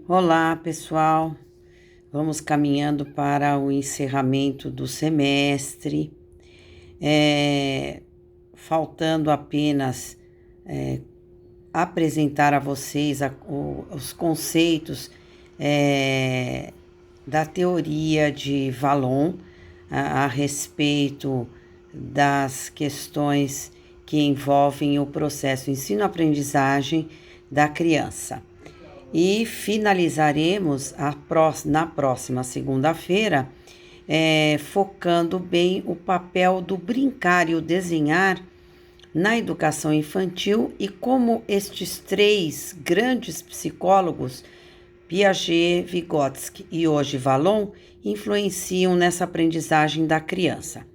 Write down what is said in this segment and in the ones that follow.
Olá, pessoal. Vamos caminhando para o encerramento do semestre. Faltando apenas apresentar a vocês os conceitos da teoria de Vallon a respeito das questões que envolvem o processo ensino-aprendizagem da criança. E finalizaremos na próxima segunda-feira, focando bem o papel do brincar e o desenhar na educação infantil e como estes três grandes psicólogos, Piaget, Vygotsky e hoje Vallon, influenciam nessa aprendizagem da criança.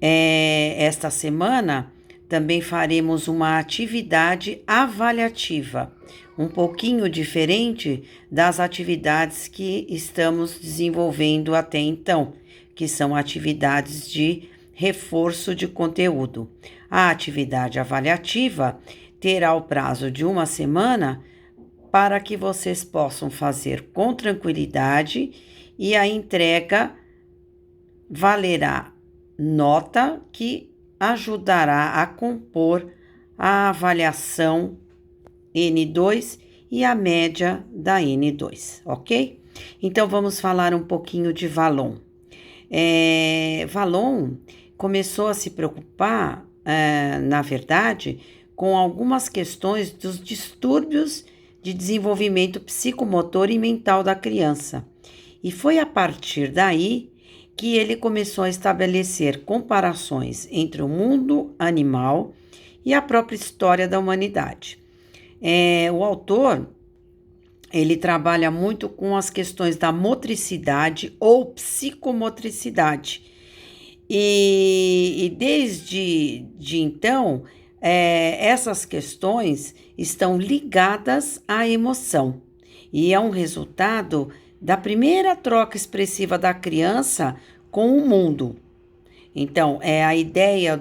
Esta semana também faremos uma atividade avaliativa, um pouquinho diferente das atividades que estamos desenvolvendo até então, que são atividades de reforço de conteúdo. A atividade avaliativa terá o prazo de uma semana para que vocês possam fazer com tranquilidade e a entrega valerá nota que ajudará a compor a avaliação N2 e a média da N2, ok? Então, vamos falar um pouquinho de Vallon. Vallon começou a se preocupar, na verdade, com algumas questões dos distúrbios de desenvolvimento psicomotor e mental da criança. E foi a partir daí que ele começou a estabelecer comparações entre o mundo animal e a própria história da humanidade. O autor, ele trabalha muito com as questões da motricidade ou psicomotricidade. E desde então, essas questões estão ligadas à emoção. E é um resultado da primeira troca expressiva da criança com o mundo. Então, é a ideia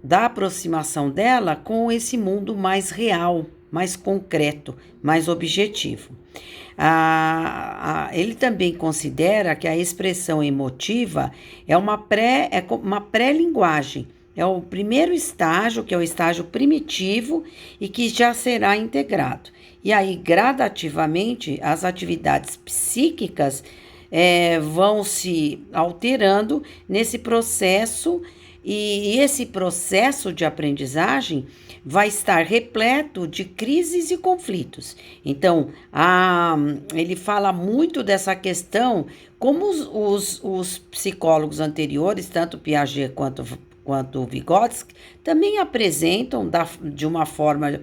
da aproximação dela com esse mundo mais real, mais concreto, mais objetivo. Ele também considera que a expressão emotiva é uma pré-linguagem, é o primeiro estágio, que é o estágio primitivo e que já será integrado. E aí, gradativamente, as atividades psíquicas vão se alterando nesse processo, e esse processo de aprendizagem vai estar repleto de crises e conflitos. Então, ele fala muito dessa questão, como os psicólogos anteriores, tanto Piaget quanto Vygotsky, também apresentam de uma forma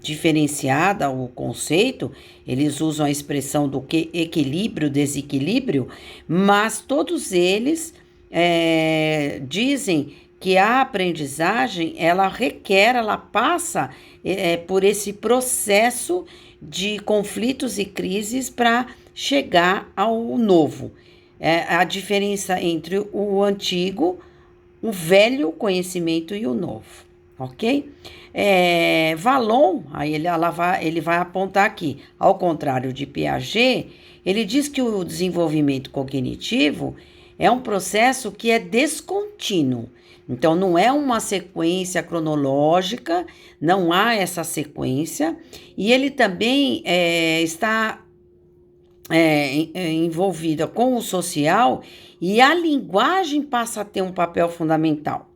diferenciada o conceito. Eles usam a expressão do equilíbrio, desequilíbrio, mas todos eles dizem que a aprendizagem, ela passa por esse processo de conflitos e crises para chegar ao novo. A diferença entre o antigo, o velho conhecimento e o novo, ok? Vallon, aí ele vai apontar aqui, ao contrário de Piaget, ele diz que o desenvolvimento cognitivo é um processo que é descontínuo. Então, não é uma sequência cronológica, não há essa sequência. E ele também está envolvida com o social, e a linguagem passa a ter um papel fundamental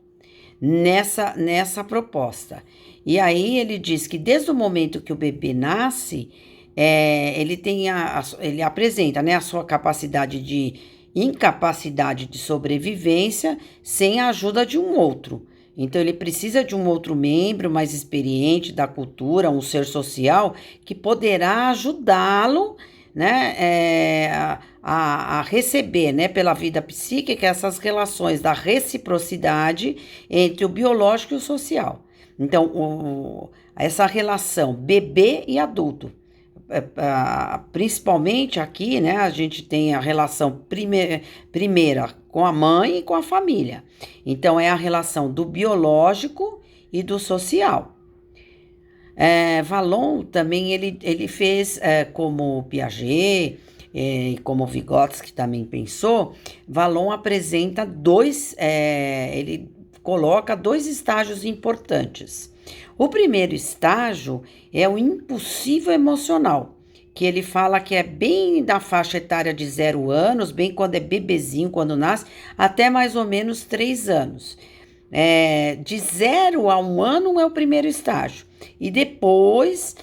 nessa proposta. E aí ele diz que desde o momento que o bebê nasce, ele apresenta, né, a sua incapacidade de sobrevivência sem a ajuda de um outro. Então, ele precisa de um outro membro mais experiente da cultura, um ser social, que poderá ajudá-lo, né, a receber, né, pela vida psíquica, essas relações da reciprocidade entre o biológico e o social. Então, essa relação bebê e adulto. Principalmente aqui, né, a gente tem a relação primeira com a mãe e com a família. Então, é a relação do biológico e do social. Vallon também ele fez, como Piaget, e como Vygotsky também pensou, Vallon apresenta ele coloca dois estágios importantes. O primeiro estágio é o impulsivo emocional, que ele fala que é bem da faixa etária de 0 anos, bem quando é bebezinho, quando nasce, até mais ou menos 3 anos. De 0 a 1 ano é o primeiro estágio. E depois,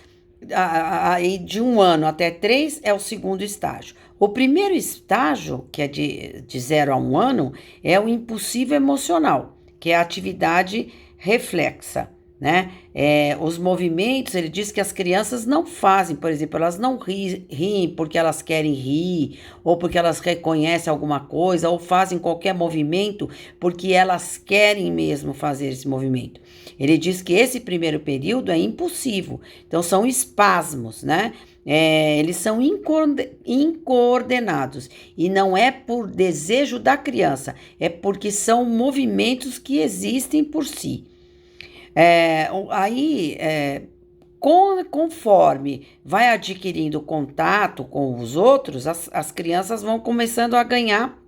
aí de 1 ano até 3, é o segundo estágio. O primeiro estágio, que é de 0 a 1 ano, é o impulsivo emocional, que é a atividade reflexa, né? Os movimentos, ele diz que as crianças não fazem, por exemplo, elas não riem porque elas querem rir, ou porque elas reconhecem alguma coisa, ou fazem qualquer movimento porque elas querem mesmo fazer esse movimento. Ele diz que esse primeiro período é impulsivo, então são espasmos, né? Eles são incoordenados e não é por desejo da criança, é porque são movimentos que existem por si. Aí, conforme vai adquirindo contato com os outros, as crianças vão começando a ganhar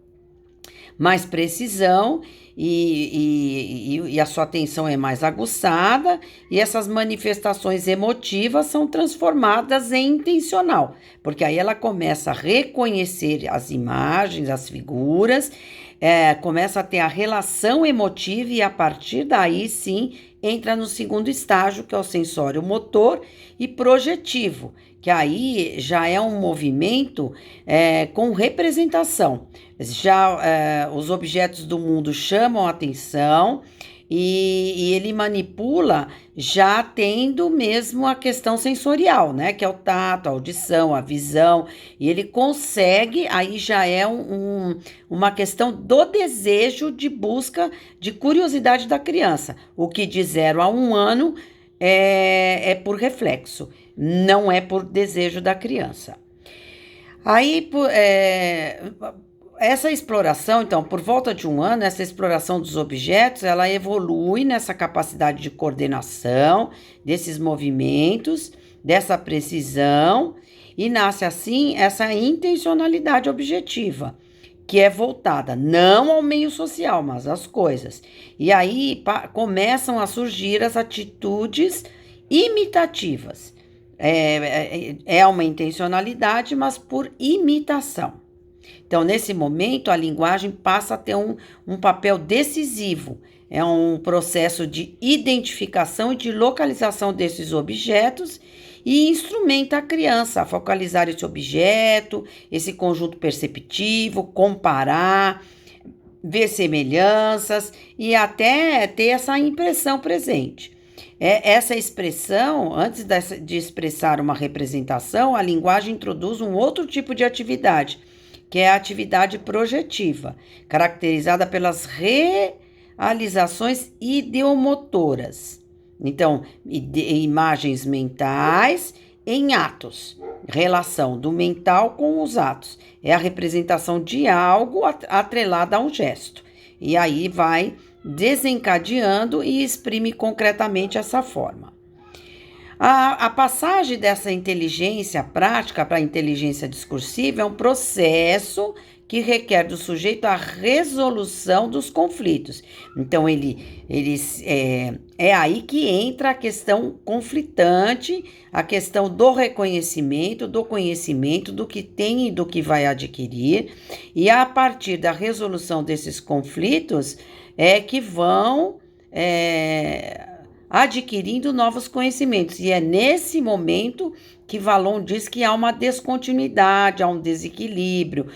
mais precisão e a sua atenção é mais aguçada e essas manifestações emotivas são transformadas em intencional, porque aí ela começa a reconhecer as imagens, as figuras, começa a ter a relação emotiva e a partir daí sim entra no segundo estágio, que é o sensório motor e projetivo, que aí já é um movimento com representação. Já os objetos do mundo chamam a atenção e ele manipula já tendo mesmo a questão sensorial, né? Que é o tato, a audição, a visão, e ele consegue, aí já é uma questão do desejo de busca, de curiosidade da criança. O que de 0 a 1 ano é por reflexo, não é por desejo da criança. Aí, essa exploração, então, por volta de 1 ano, essa exploração dos objetos, ela evolui nessa capacidade de coordenação desses movimentos, dessa precisão, e nasce assim essa intencionalidade objetiva, que é voltada não ao meio social, mas às coisas. E aí começam a surgir as atitudes imitativas. É uma intencionalidade, mas por imitação. Então, nesse momento, a linguagem passa a ter um papel decisivo. É um processo de identificação e de localização desses objetos e instrumenta a criança a focalizar esse objeto, esse conjunto perceptivo, comparar, ver semelhanças e até ter essa impressão presente. Essa expressão, antes de expressar uma representação, a linguagem introduz um outro tipo de atividade, que é a atividade projetiva, caracterizada pelas realizações ideomotoras. Então, imagens mentais em atos, relação do mental com os atos. É a representação de algo atrelada a um gesto. E aí vai desencadeando e exprime concretamente essa forma. A passagem dessa inteligência prática para a inteligência discursiva é um processo que requer do sujeito a resolução dos conflitos. Então, é aí que entra a questão conflitante, a questão do reconhecimento, do conhecimento, do que tem e do que vai adquirir, e a partir da resolução desses conflitos é que vão adquirindo novos conhecimentos. E é nesse momento que Vallon diz que há uma descontinuidade, há um desequilíbrio,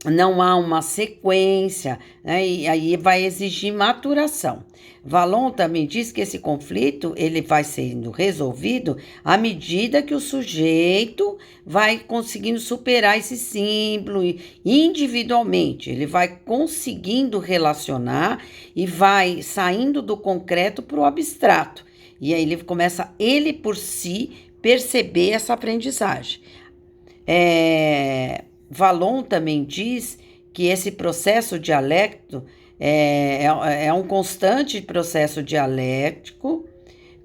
não há uma sequência, né? E aí vai exigir maturação. Vallon também diz que esse conflito ele vai sendo resolvido à medida que o sujeito vai conseguindo superar esse símbolo individualmente. Ele vai conseguindo relacionar e vai saindo do concreto para o abstrato. E aí ele começa, ele por si, perceber essa aprendizagem. Vallon também diz que esse processo dialético é um constante processo dialético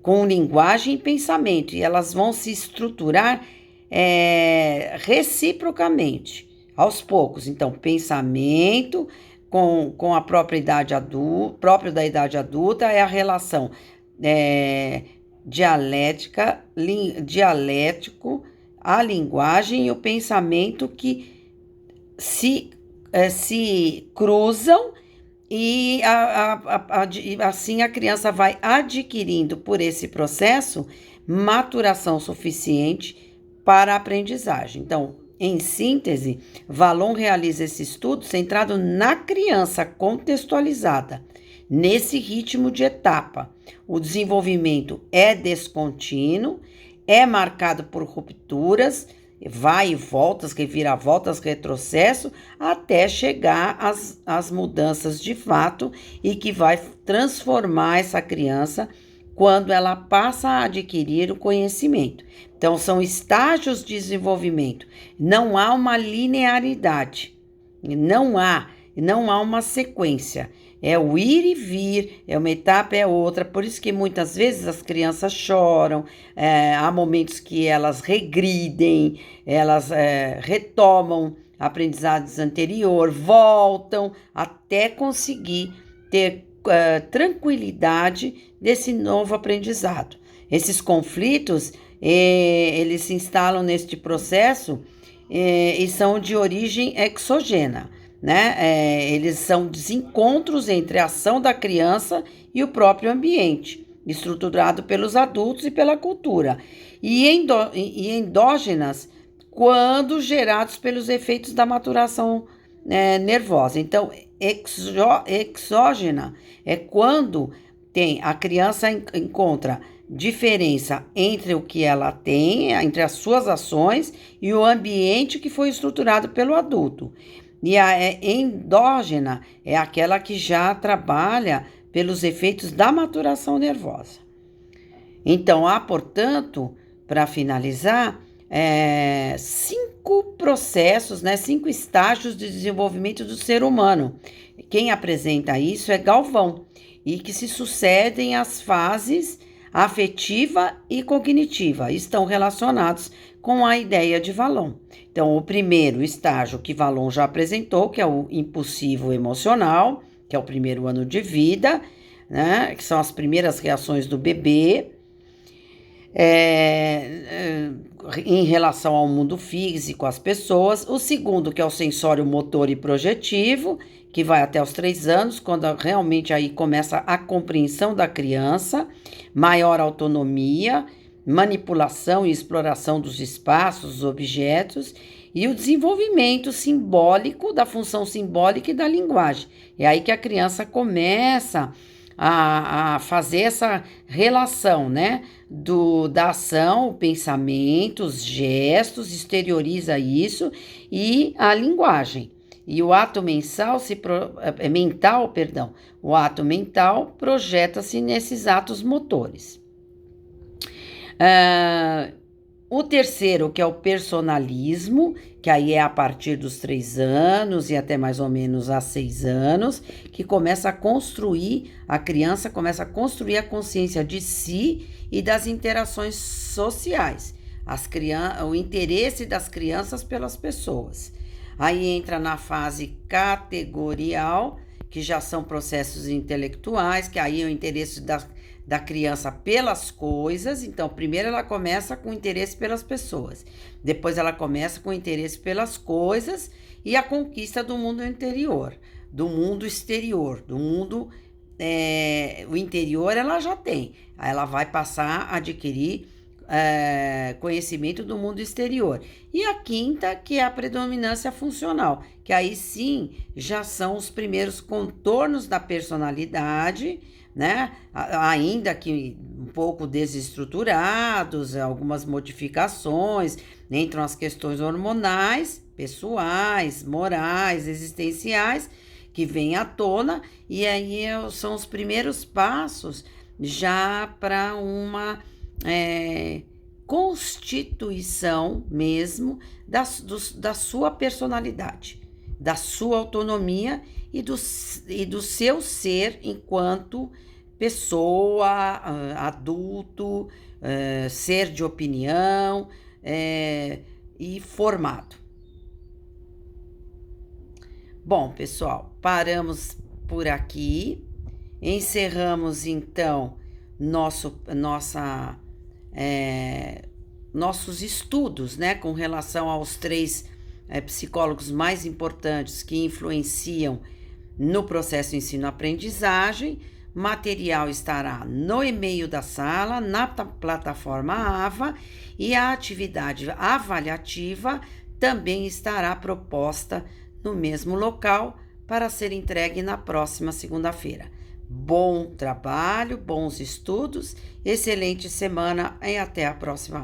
com linguagem e pensamento, e elas vão se estruturar reciprocamente, aos poucos. Então, pensamento com a própria idade adulta, próprio da idade adulta, é a relação dialético, a linguagem e o pensamento que se cruzam e assim a criança vai adquirindo por esse processo maturação suficiente para a aprendizagem. Então, em síntese, Vallon realiza esse estudo centrado na criança contextualizada, nesse ritmo de etapa. O desenvolvimento é descontínuo, é marcado por rupturas, vai e voltas, reviravoltas, retrocesso, até chegar às mudanças de fato e que vai transformar essa criança quando ela passa a adquirir o conhecimento. Então, são estágios de desenvolvimento. Não há uma linearidade, não há uma sequência. É o ir e vir, é uma etapa, é outra. Por isso que muitas vezes as crianças choram, há momentos que elas regridem, elas retomam aprendizados anteriores, voltam até conseguir ter tranquilidade desse novo aprendizado. Esses conflitos, eles se instalam neste processo e são de origem exógena, né? Eles são desencontros entre a ação da criança e o próprio ambiente, estruturado pelos adultos e pela cultura, e endógenas quando gerados pelos efeitos da maturação nervosa. Então, exógena é quando a criança encontra diferença entre o que ela tem, entre as suas ações e o ambiente que foi estruturado pelo adulto. E a endógena é aquela que já trabalha pelos efeitos da maturação nervosa. Então, há, portanto, para finalizar, 5 processos, 5 estágios de desenvolvimento do ser humano. Quem apresenta isso é Galvão, e que se sucedem as fases afetiva e cognitiva, estão relacionados com a ideia de Vallon. Então, o primeiro estágio que Vallon já apresentou, que é o impulsivo emocional, que é o primeiro ano de vida, né, que são as primeiras reações do bebê, em relação ao mundo físico, às pessoas. O segundo, que é o sensório motor e projetivo, que vai até os 3 anos, quando realmente aí começa a compreensão da criança, maior autonomia, manipulação e exploração dos espaços, dos objetos, e o desenvolvimento simbólico, da função simbólica e da linguagem. É aí que a criança começa a fazer essa relação, né, da ação, o pensamento, os gestos, exterioriza isso, e a linguagem. E o ato mental projeta-se nesses atos motores. O terceiro, que é o personalismo, que aí é a partir dos 3 anos e até mais ou menos a 6 anos, que a criança começa a construir a consciência de si e das interações sociais, o interesse das crianças pelas pessoas. Aí entra na fase categorial, que já são processos intelectuais, que aí é o interesse da criança pelas coisas. Então, primeiro ela começa com interesse pelas pessoas, depois ela começa com interesse pelas coisas e a conquista do mundo interior, do mundo exterior, do mundo, o interior ela já tem, aí ela vai passar a adquirir conhecimento do mundo exterior. E a quinta, que é a predominância funcional, que aí sim já são os primeiros contornos da personalidade, né? Ainda que um pouco desestruturados, algumas modificações, entram as questões hormonais, pessoais, morais, existenciais, que vêm à tona, e aí são os primeiros passos já para uma constituição mesmo da sua personalidade, da sua autonomia e do seu ser enquanto pessoa, adulto, ser de opinião, e formado. Bom, pessoal, paramos por aqui. Encerramos então nossos estudos, né, com relação aos três psicólogos mais importantes que influenciam no processo ensino-aprendizagem. Material estará no e-mail da sala, na plataforma AVA, e a atividade avaliativa também estará proposta no mesmo local para ser entregue na próxima segunda-feira. Bom trabalho, bons estudos, excelente semana e até a próxima.